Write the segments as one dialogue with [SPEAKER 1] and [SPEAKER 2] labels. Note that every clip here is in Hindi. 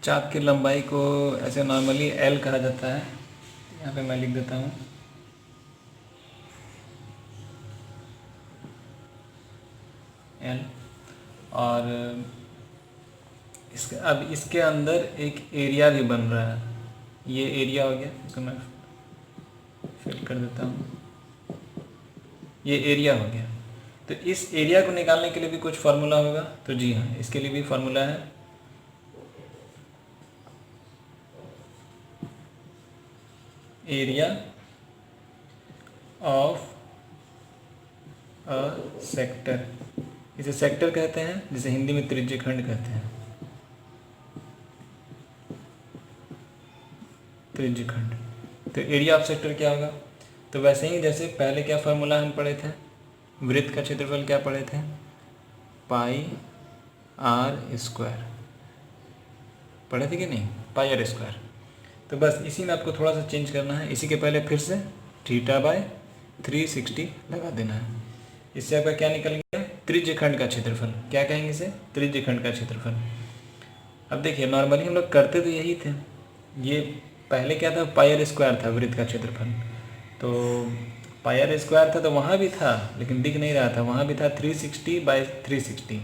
[SPEAKER 1] चाप की लंबाई को ऐसे नॉर्मली एल कहा जाता है। यहाँ पे मैं लिख देता हूँ एल। और अब इसके अंदर एक एरिया भी बन रहा है। ये एरिया हो गया, इसको मैं फिल कर देता हूँ। ये एरिया हो गया। तो इस एरिया को निकालने के लिए भी कुछ फार्मूला होगा। तो जी हाँ, इसके लिए भी फार्मूला है। एरिया ऑफ अ सेक्टर, इसे सेक्टर कहते हैं, जिसे हिंदी में त्रिज्यखंड कहते हैं। त्रिज्यखंड। तो एरिया ऑफ सेक्टर क्या होगा? तो वैसे ही जैसे पहले क्या फार्मूला हम पढ़े थे, वृत्त का क्षेत्रफल क्या पढ़े थे, पाई आर स्क्वायर पढ़े थे कि नहीं, पाई आर स्क्वायर। तो बस इसी में आपको थोड़ा सा चेंज करना है। इसी के पहले फिर से थीटा बाय 360 लगा देना है। इससे आपका क्या निकल गया, त्रिज्यखंड का क्षेत्रफल। क्या कहेंगे इसे, त्रिज्यखंड का क्षेत्रफल। अब देखिए नॉर्मली हम लोग करते तो यही थे। ये पहले क्या था, पाई आर स्क्वायर था वृत्त का क्षेत्रफल। तो पाई आर स्क्वायर था तो वहाँ भी था, लेकिन दिख नहीं रहा था। वहाँ भी था 360 बाई 360।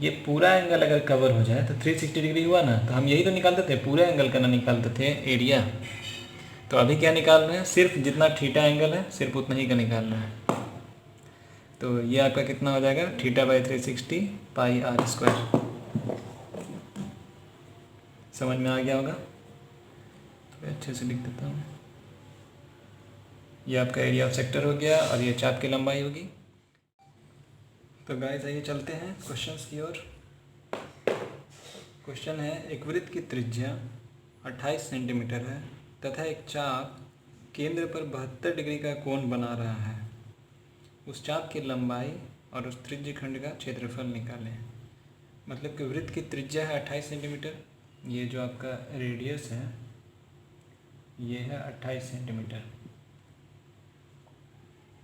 [SPEAKER 1] ये पूरा एंगल अगर कवर हो जाए तो 360 डिग्री हुआ ना। तो हम यही तो निकालते थे, पूरे एंगल का ना निकालते थे एरिया। तो अभी क्या निकाल रहे हैं, सिर्फ जितना थीटा एंगल है सिर्फ उतना ही का निकाल रहे हैं। तो ये आपका कितना हो जाएगा, theta by 360 pi r square. समझ में आ गया होगा? तो अच्छे से लिख देता हूँ। ये आपका एरिया ऑफ सेक्टर हो गया और ये चाप की लंबाई होगी। तो गाइस आइए चलते हैं क्वेश्चंस की ओर। क्वेश्चन है, एक वृत्त की त्रिज्या 28 सेंटीमीटर है तथा एक चाप केंद्र पर 72 डिग्री का कोण बना रहा है। उस चाप की लंबाई और उस त्रिज्यखंड का क्षेत्रफल निकालें। मतलब कि वृत्त की त्रिज्या है 28 सेंटीमीटर, ये जो आपका रेडियस है ये है 28 सेंटीमीटर,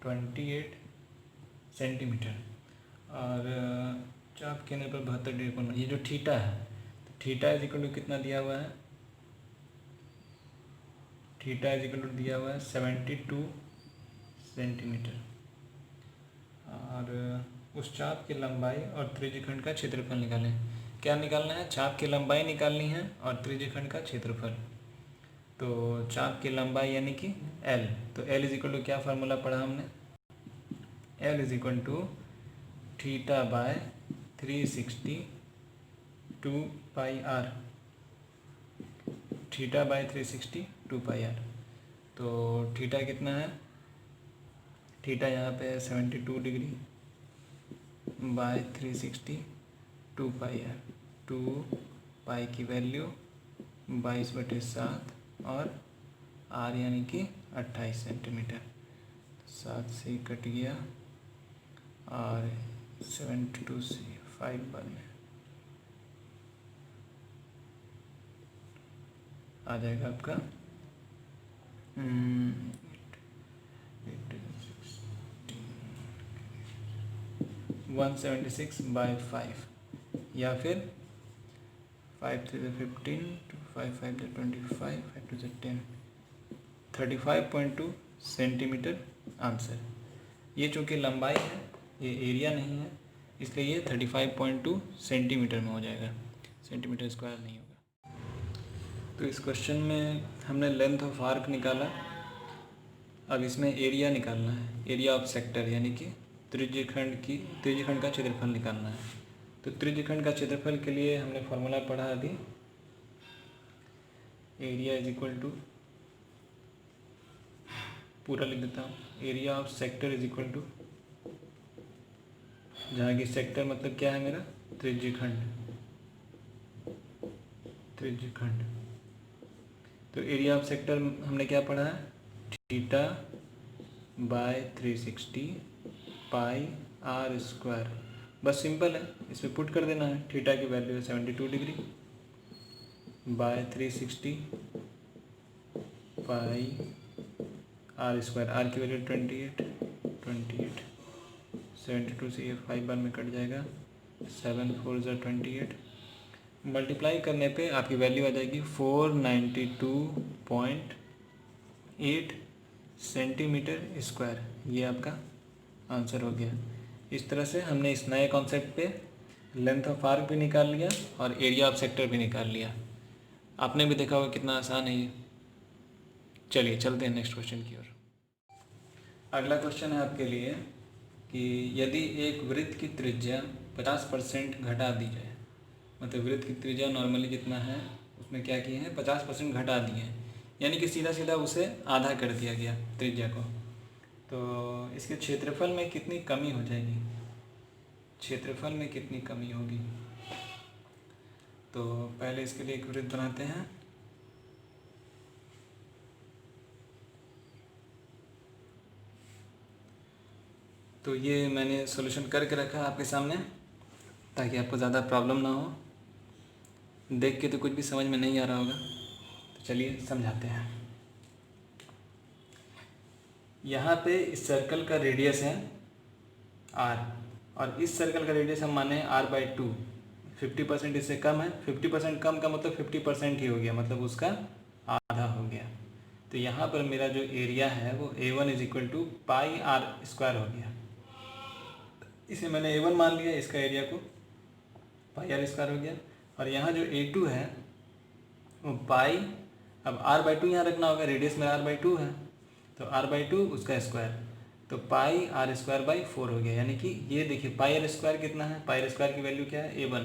[SPEAKER 1] 28 सेंटीमीटर। और चाप केंद्र पर 72 डिग्री कोण, ये जो थीटा है, तो थीटा इज इक्वल टू कितना दिया हुआ है, थीटा इज इक्वल टू दिया हुआ है 72 सेंटीमीटर। और उस चाप की लंबाई और त्रिज्यखंड का क्षेत्रफल निकालें। क्या निकालना है, चाप की लंबाई निकालनी है और त्रिज्यखंड का क्षेत्रफल। तो चाप की लंबाई यानी कि L, तो L इज इक्वल टू क्या फार्मूला पढ़ा हमने, L is equal to theta by 360 2 pi r, theta by 360 2 pi r. तो थीटा कितना है, थीटा यहाँ पे 72 degree by 360 2 pi r. 2 pi की वैल्यू 22/7 और आर यानी कि 28 सेंटीमीटर। 7 से कट गया और 72 से 5 बार में आ जाएगा आपका 176/5, या फिर 5 3 15 5 5 25 5 2 10, 35.2 सेंटीमीटर आंसर। ये चूँकि लंबाई है, ये एरिया नहीं है, इसलिए ये 35.2 सेंटीमीटर में हो जाएगा, सेंटीमीटर स्क्वायर नहीं होगा। तो इस क्वेश्चन में हमने लेंथ ऑफ आर्क निकाला। अब इसमें एरिया निकालना है, एरिया ऑफ सेक्टर, यानी कि त्रिज्यखंड का क्षेत्रफल निकालना है। तो त्रिज्यखंड का क्षेत्रफल के लिए हमने फॉर्मूला पढ़ा अभी, एरिया इज इक्वल टू, पूरा लिख देता हूँ, area of sector is equal to, जहाँ की सेक्टर मतलब क्या है मेरा, त्रिज्यखंड, त्रिज्यखंड। तो एरिया ऑफ सेक्टर हमने क्या पढ़ा है, theta by 360 pi r square. बस सिंपल है, इसमें पुट कर देना है। थीटा की वैल्यू है 72 degree by 360 pi r square, r की वैल्यू 28, 72 से ये 5 बार में कट जाएगा, 7 4 ज़ा 28 मल्टीप्लाई करने पे आपकी वैल्यू आ जाएगी 492.8 सेंटीमीटर स्क्वायर। ये आपका आंसर हो गया। इस तरह से हमने इस नए कॉन्सेप्ट पे लेंथ ऑफ आर्क भी निकाल लिया और एरिया ऑफ सेक्टर भी निकाल लिया। आपने भी देखा होगा कितना आसान है ये। चलिए चलते हैं नेक्स्ट क्वेश्चन की ओर। अगला क्वेश्चन है आपके लिए कि यदि एक वृत्त की त्रिज्या 50% घटा दी जाए, मतलब वृत्त की त्रिज्या नॉर्मली जितना है उसमें क्या किए हैं 50% घटा दिए हैं, यानी कि सीधा सीधा उसे आधा कर दिया गया त्रिज्या को, तो इसके क्षेत्रफल में कितनी कमी हो जाएगी, क्षेत्रफल में कितनी कमी होगी। तो पहले इसके लिए एक वृत्त बनाते हैं। तो ये मैंने सॉल्यूशन करके रखा है आपके सामने ताकि आपको ज़्यादा प्रॉब्लम ना हो। देख के तो कुछ भी समझ में नहीं आ रहा होगा, तो चलिए समझाते हैं। यहाँ पे इस सर्कल का रेडियस है r और इस सर्कल का रेडियस हम माने r/2। 50% इससे कम है, 50% कम का मतलब 50% ही हो गया, मतलब उसका आधा हो गया। तो यहाँ पर मेरा जो एरिया है वो A1 = πr² हो गया। इसे मैंने A1 मान लिया, इसका एरिया को πr² हो गया। और यहाँ जो A2 है वो पाई, अब r/2 यहाँ रखना होगा, रेडियस मेरा r/2 है तो r/2 उसका स्क्वायर, तो πr²/4 हो गया। यानी कि ये देखिए πr² कितना है, πr² की वैल्यू क्या है A1,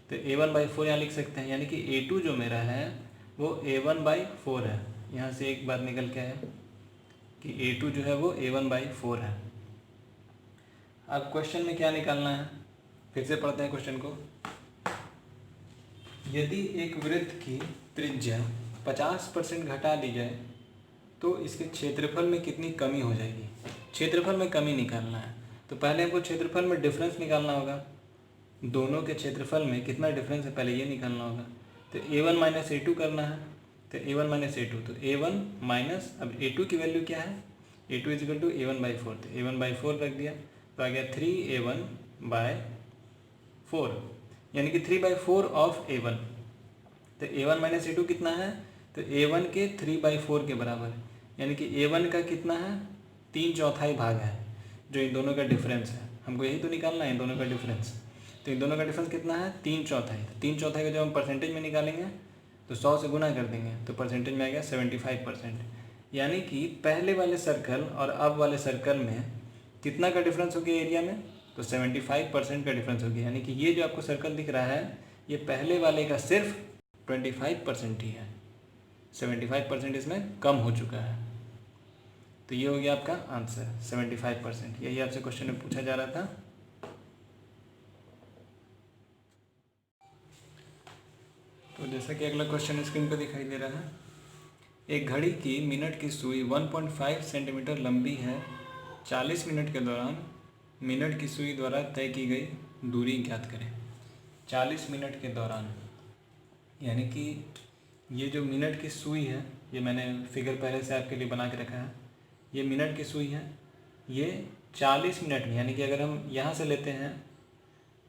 [SPEAKER 1] तो A1/4 यहाँ लिख सकते हैं। यानी कि A2 जो मेरा है वो A1/4 है। यहाँ से एक बात निकल के है कि A2 जो है वो A1/4 है। अब क्वेश्चन में क्या निकालना है, फिर से पढ़ते हैं क्वेश्चन को। यदि एक वृत्त की त्रिज्या 50% घटा दी जाए तो इसके क्षेत्रफल में कितनी कमी हो जाएगी। क्षेत्रफल में कमी निकालना है तो पहले हमको क्षेत्रफल में डिफरेंस निकालना होगा, दोनों के क्षेत्रफल में कितना डिफरेंस है पहले ये निकालना होगा। तो A1 - A2 करना है, तो A1 - A2, तो A1 माइनस, अब A2 की वैल्यू क्या है, A2 = A1/4, तो A1/4 रख दिया तो आ गया 3A1/4, यानी कि 3/4 ऑफ A1। तो A1 - A2 कितना है, तो A1 के 3/4 के बराबर, यानी कि A1 का कितना है 3/4 भाग है, जो इन दोनों का डिफरेंस है। हमको यही तो निकालना है, इन दोनों का डिफरेंस। तो इन दोनों का डिफरेंस कितना है 3/4। 3/4 को जब हम परसेंटेज में निकालेंगे तो 100 से गुना कर देंगे तो परसेंटेज में आ गया 75%। यानी कि पहले वाले सर्कल और अब वाले सर्कल में कितना का डिफरेंस हो गया एरिया में, तो 75% का डिफरेंस हो गया। यानी कि ये जो आपको सर्कल दिख रहा है ये पहले वाले का सिर्फ 25% ही है, 75% इसमें कम हो चुका है। तो ये हो गया आपका आंसर 75%। यही आपसे क्वेश्चन में पूछा जा रहा था। तो जैसा कि अगला क्वेश्चन स्क्रीन पर दिखाई दे रहा है, एक घड़ी की मिनट की सुई 1.5 सेंटीमीटर लंबी है। 40 मिनट के दौरान मिनट की सुई द्वारा तय की गई दूरी ज्ञात करें। 40 मिनट के दौरान, यानी कि ये जो मिनट की सुई है, ये मैंने फिगर पहले से आपके लिए बना के रखा है, ये मिनट की सुई है, ये 40 मिनट में, यानी कि अगर हम यहाँ से लेते हैं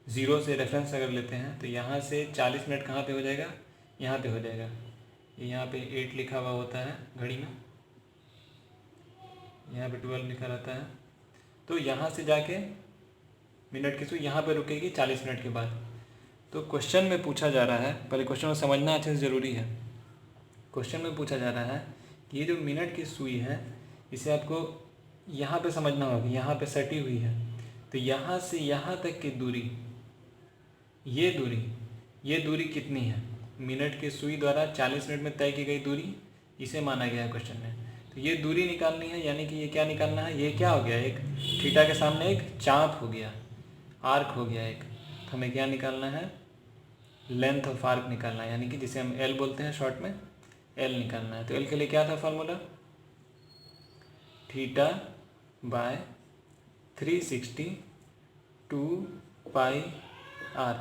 [SPEAKER 1] 0 से रेफरेंस अगर लेते हैं तो यहाँ से 40 मिनट कहाँ पे हो जाएगा, यहाँ पे हो जाएगा। यहाँ पे 8 लिखा हुआ होता है घड़ी में, यहाँ पे 12 लिखा रहता है। तो यहाँ से जाके मिनट की सुई यहाँ पे रुकेगी 40 मिनट के बाद। तो क्वेश्चन में पूछा जा रहा है, पहले क्वेश्चन को समझना अच्छे से ज़रूरी है। क्वेश्चन में पूछा जा रहा है कि ये जो मिनट की सुई है इसे आपको यहाँ पे समझना होगा, यहाँ पे सटी हुई है। तो यहाँ से यहाँ तक की दूरी, ये दूरी कितनी है, मिनट की सुई द्वारा 40 मिनट में तय की गई दूरी, इसे माना गया है क्वेश्चन में। तो ये दूरी निकालनी है, यानी कि ये क्या निकालना है, ये क्या हो गया, एक थीटा के सामने एक चाप हो गया, आर्क हो गया एक। तो हमें क्या निकालना है, लेंथ ऑफ आर्क निकालना है, यानी कि जिसे हम एल बोलते हैं शॉर्ट में, एल निकालना है। तो एल के लिए क्या था फार्मूला, θ/360 2πr।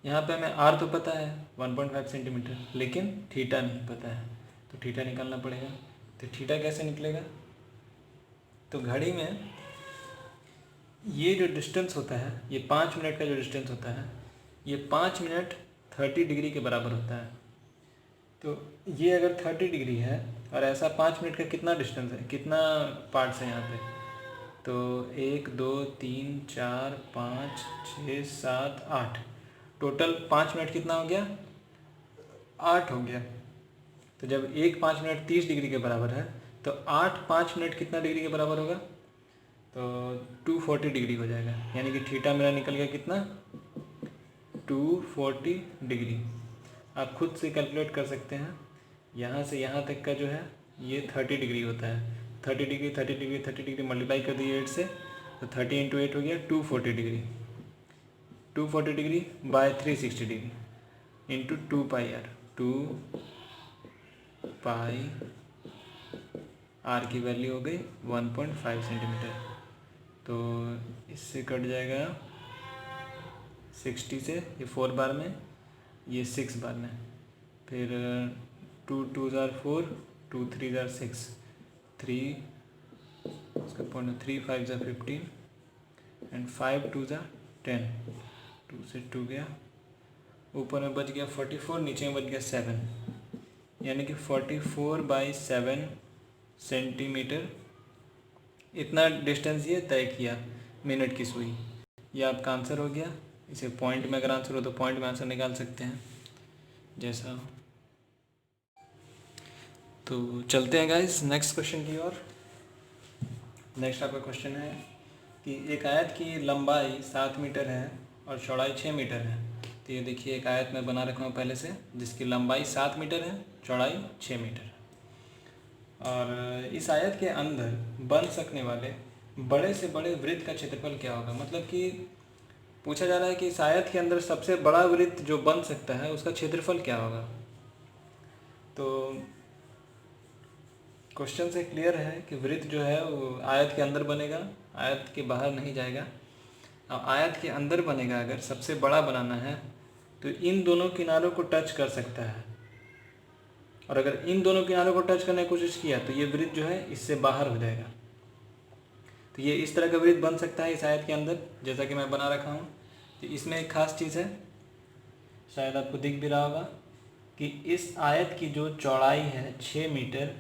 [SPEAKER 1] यहाँ पे हमें आर तो पता है 1.5 सेंटीमीटर, लेकिन थीटा नहीं पता है, तो थीटा निकालना पड़ेगा। तो थीटा कैसे निकलेगा, तो घड़ी में ये जो डिस्टेंस होता है, ये 5 मिनट का जो डिस्टेंस होता है, ये 5 मिनट 30 डिग्री के बराबर होता है। तो ये अगर 30 डिग्री है और ऐसा 5 मिनट का कितना डिस्टेंस है, कितना पार्ट्स है यहाँ पे, तो 1 2 3 4 5 6 7 8, टोटल 5 मिनट कितना हो गया, 8 हो गया। तो जब 1 5 मिनट 30 डिग्री के बराबर है तो 8 5 मिनट कितना डिग्री के बराबर होगा, तो 240 डिग्री हो जाएगा। यानी कि थीटा मेरा निकल गया कितना, 240 डिग्री। आप खुद से कैलकुलेट कर सकते हैं। यहाँ से यहाँ तक का जो है ये 30 डिग्री होता है। 30 डिग्री 30 डिग्री 30 डिग्री मल्टीप्लाई कर दिए 8 से, तो 30 इंटू 8 हो गया 240 degree. 240 degree by 360 degree into 2 pi r. 2 pi r की वैल्यू हो गई 1.5 सेंटीमीटर। तो इससे कट जाएगा 60 से, ये 4 बार में, ये 6 बार में, फिर 2 2 ज़ार 4, 2 3 ज़ार 6, 3 उसका पॉइंट 3 5 ज़ार 15 एंड 5 2 ज़ार 10, 2 से 2 गया, ऊपर में बच गया 44, नीचे में बच गया 7, यानी कि 44/7 सेंटीमीटर इतना डिस्टेंस ये तय किया मिनट की सुई। ये आपका आंसर हो गया। इसे पॉइंट में अगर आंसर हो तो पॉइंट में आंसर निकाल सकते हैं जैसा हो। तो चलते हैं गाइस नेक्स्ट क्वेश्चन की ओर। नेक्स्ट आपका क्वेश्चन है कि एक आयत की लंबाई 7 मीटर है और चौड़ाई 6 मीटर है। तो ये देखिए एक आयत मैं बना रखा हूँ पहले से, जिसकी लंबाई 7 मीटर है, चौड़ाई 6 मीटर है। और इस आयत के अंदर बन सकने वाले बड़े से बड़े वृत्त का क्षेत्रफल क्या होगा। मतलब कि पूछा जा रहा है कि इस आयत के अंदर सबसे बड़ा वृत्त जो बन सकता है उसका क्षेत्रफल क्या होगा। तो क्वेश्चन से क्लियर है कि वृत्त जो है वो आयत के अंदर बनेगा, आयत के बाहर नहीं जाएगा। अब आयत के अंदर बनेगा, अगर सबसे बड़ा बनाना है तो इन दोनों किनारों को टच कर सकता है, और अगर इन दोनों किनारों को टच करने की कोशिश किया तो ये वृत्त जो है इससे बाहर हो जाएगा। तो ये इस तरह का वृत्त बन सकता है इस आयत के अंदर, जैसा कि मैं बना रखा हूँ। तो इसमें एक खास चीज़ है, शायद आपको दिख भी रहा होगा, कि इस आयत की जो चौड़ाई है 6 मीटर,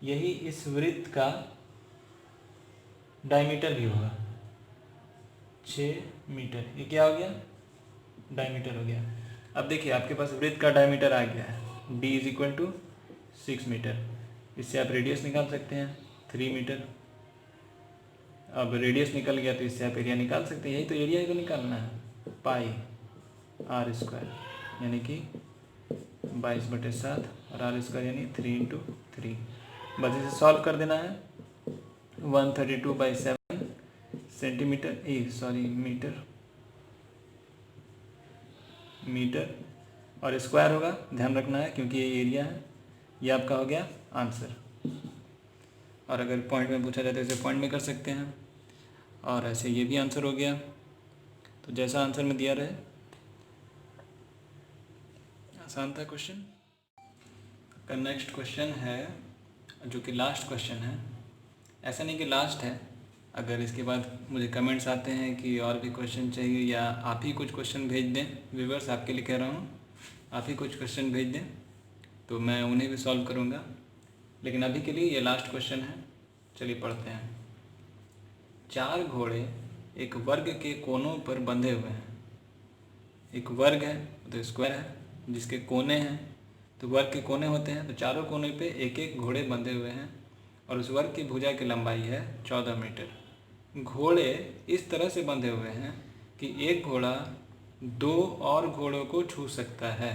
[SPEAKER 1] यही इस वृत्त का डायमीटर भी होगा। 6 मीटर ये क्या हो गया, डायमीटर हो गया। अब देखिए आपके पास वृत्त का डायमीटर आ गया है, d = 6 मीटर। इससे आप रेडियस निकाल सकते हैं 3 मीटर। अब रेडियस निकल गया तो इससे आप एरिया निकाल सकते हैं। यही तो एरिया को निकालना है, πr², यानी कि 22/7 और r² यानी 3 × 3। बस इसे सॉल्व कर देना है। 132/7 सेंटीमीटर, मीटर और स्क्वायर होगा, ध्यान रखना है क्योंकि ये एरिया है। ये आपका हो गया आंसर। और अगर पॉइंट में पूछा जाए तो इसे पॉइंट में कर सकते हैं, और ऐसे ये भी आंसर हो गया। तो जैसा आंसर में दिया रहे, आसान था क्वेश्चन का। नेक्स्ट क्वेश्चन है जो कि लास्ट क्वेश्चन है। ऐसा नहीं कि लास्ट है, अगर इसके बाद मुझे कमेंट्स आते हैं कि और भी क्वेश्चन चाहिए या आप ही कुछ क्वेश्चन भेज दें, व्यूवर्स आपके लिए कह रहा हूँ, आप ही कुछ क्वेश्चन भेज दें तो मैं उन्हें भी सॉल्व करूँगा। लेकिन अभी के लिए ये लास्ट क्वेश्चन है। चलिए पढ़ते हैं। 4 घोड़े एक वर्ग के कोनों पर बंधे हुए हैं। एक वर्ग है तो स्क्वायर है, जिसके कोने हैं तो वर्ग के कोने होते हैं, तो चारों कोने पे एक एक घोड़े बंधे हुए हैं और उस वर्ग की भुजा की लंबाई है 14 मीटर। घोड़े इस तरह से बंधे हुए हैं कि एक घोड़ा 2 और घोड़ों को छू सकता है।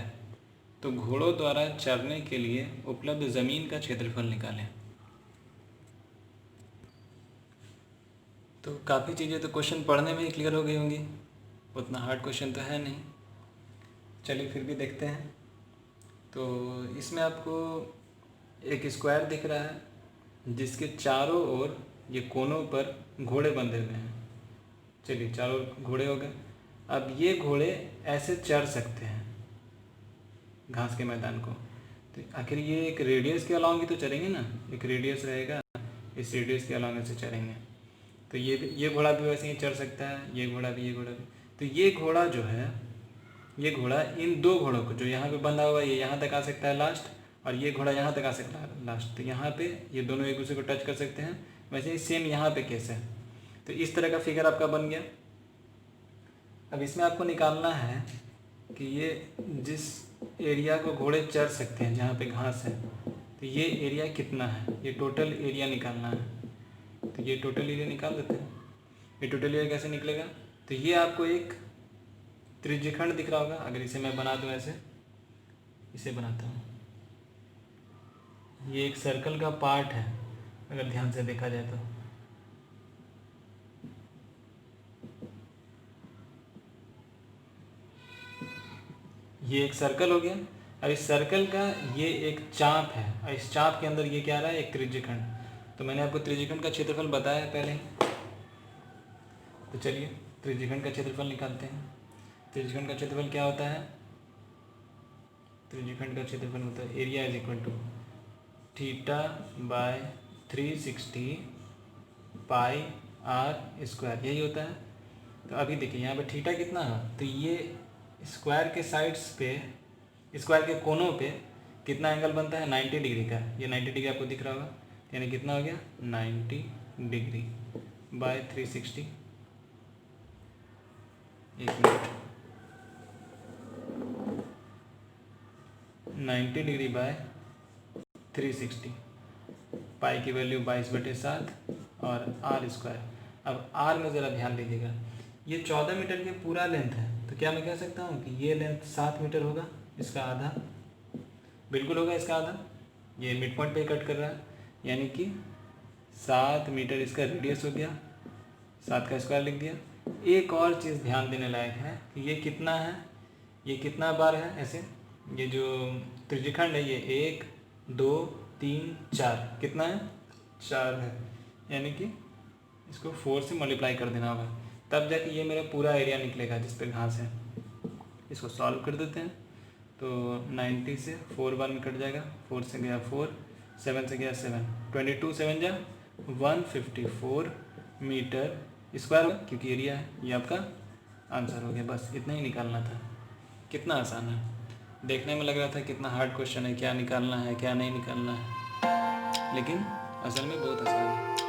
[SPEAKER 1] तो घोड़ों द्वारा चरने के लिए उपलब्ध ज़मीन का क्षेत्रफल निकालें। तो काफ़ी चीज़ें तो क्वेश्चन पढ़ने में ही क्लियर हो गई होंगी, उतना हार्ड क्वेश्चन तो है नहीं। चलिए फिर भी देखते हैं। तो इसमें आपको एक स्क्वायर दिख रहा है जिसके चारों ओर ये कोनों पर घोड़े बंधे हुए हैं। चलिए चारों घोड़े हो गए। अब ये घोड़े ऐसे चढ़ सकते हैं घास के मैदान को, तो आखिर ये एक रेडियस के अलॉन्ग ही तो चलेंगे ना, एक रेडियस रहेगा, इस रेडियस के अलॉन्ग से चलेंगे। तो ये घोड़ा भी वैसे ही चढ़ सकता है, ये घोड़ा भी, ये घोड़ा भी। तो ये घोड़ा जो है ये घोड़ा इन दो घोड़ों को, जो यहाँ पे बंधा हुआ है ये यहाँ तक आ सकता है लास्ट, और ये घोड़ा यहाँ तक आ सकता है लास्ट। तो यहाँ पे ये दोनों एक दूसरे को टच कर सकते हैं। वैसे ही सेम यहाँ पे केस है। तो इस तरह का फिगर आपका बन गया। अब इसमें आपको निकालना है कि ये जिस एरिया को घोड़े चढ़ सकते हैं, जहाँ पे घास है, तो ये एरिया कितना है, ये टोटल एरिया निकालना है। तो ये टोटल एरिया निकाल देते हैं। ये टोटल एरिया कैसे निकलेगा, तो ये आपको एक त्रिज्यखंड दिख रहा होगा। अगर इसे मैं बना दूं ऐसे, इसे बनाता हूँ, ये एक सर्कल का पार्ट है अगर ध्यान से देखा जाए तो। ये एक सर्कल हो गया। अब इस सर्कल का ये एक चाप है, और इस चाप के अंदर ये क्या आ रहा है, एक त्रिज्यखंड। तो मैंने आपको त्रिज्यखंड का क्षेत्रफल बताया है पहले ही। तो चलिए त्रिज्यखंड का क्षेत्रफल निकालते हैं। त्रिज्यखंड का क्षेत्रफल क्या होता है, त्रिज्यखंड का क्षेत्रफल होता है area is equal to theta by 360 pi r square, यही होता है। तो अभी देखिए यहाँ पे थीटा कितना है, तो ये स्क्वायर के साइड्स पे, स्क्वायर के कोनों पे कितना एंगल बनता है, 90 डिग्री का। ये 90 डिग्री आपको दिख रहा होगा, यानी कितना हो गया 90 डिग्री बाय 360। एक मिनट, 90 डिग्री बाय 360, पाई की वैल्यू 22/7 और आर स्क्वायर। अब आर में ज़रा ध्यान दीजिएगा, ये 14 मीटर की पूरा लेंथ है। तो क्या मैं कह सकता हूँ कि ये लेंथ 7 मीटर होगा, इसका आधा बिल्कुल होगा, इसका आधा। ये मिड पॉइंट पे कट कर रहा है, यानी कि 7 मीटर इसका रेडियस हो गया, 7 का स्क्वायर लिख दिया। एक और चीज़ ध्यान देने लायक है कि ये कितना है, ये कितना बार है ऐसे, ये जो त्रिज्यखंड है ये 1 2 3 4, कितना है 4 है, यानी कि इसको 4 से मल्टीप्लाई कर देना होगा, तब जाके ये मेरा पूरा एरिया निकलेगा जिस पे घास है। इसको सॉल्व कर देते हैं। तो 90 से 4 बार में कट जाएगा, 4 से गया 4, 7 से गया 7, 22 7 जा 154 मीटर स्क्वायर, क्योंकि एरिया है। ये आपका आंसर हो गया। बस इतना ही निकालना था। कितना आसान है, देखने में लग रहा था कितना हार्ड क्वेश्चन है, क्या निकालना है क्या नहीं निकालना है, लेकिन असल में बहुत आसान है।